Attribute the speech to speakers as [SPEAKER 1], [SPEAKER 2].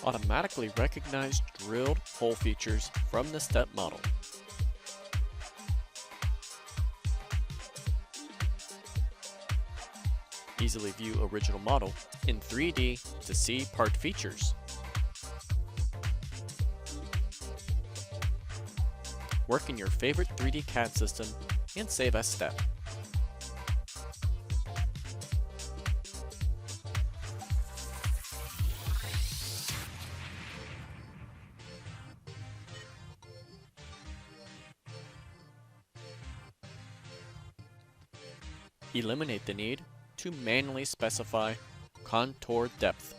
[SPEAKER 1] Automatically recognize drilled hole features from the step model. Easily view original model in 3D to see part features. Work in your favorite 3D CAD system and save as step. Eliminate the need to manually specify contour depth.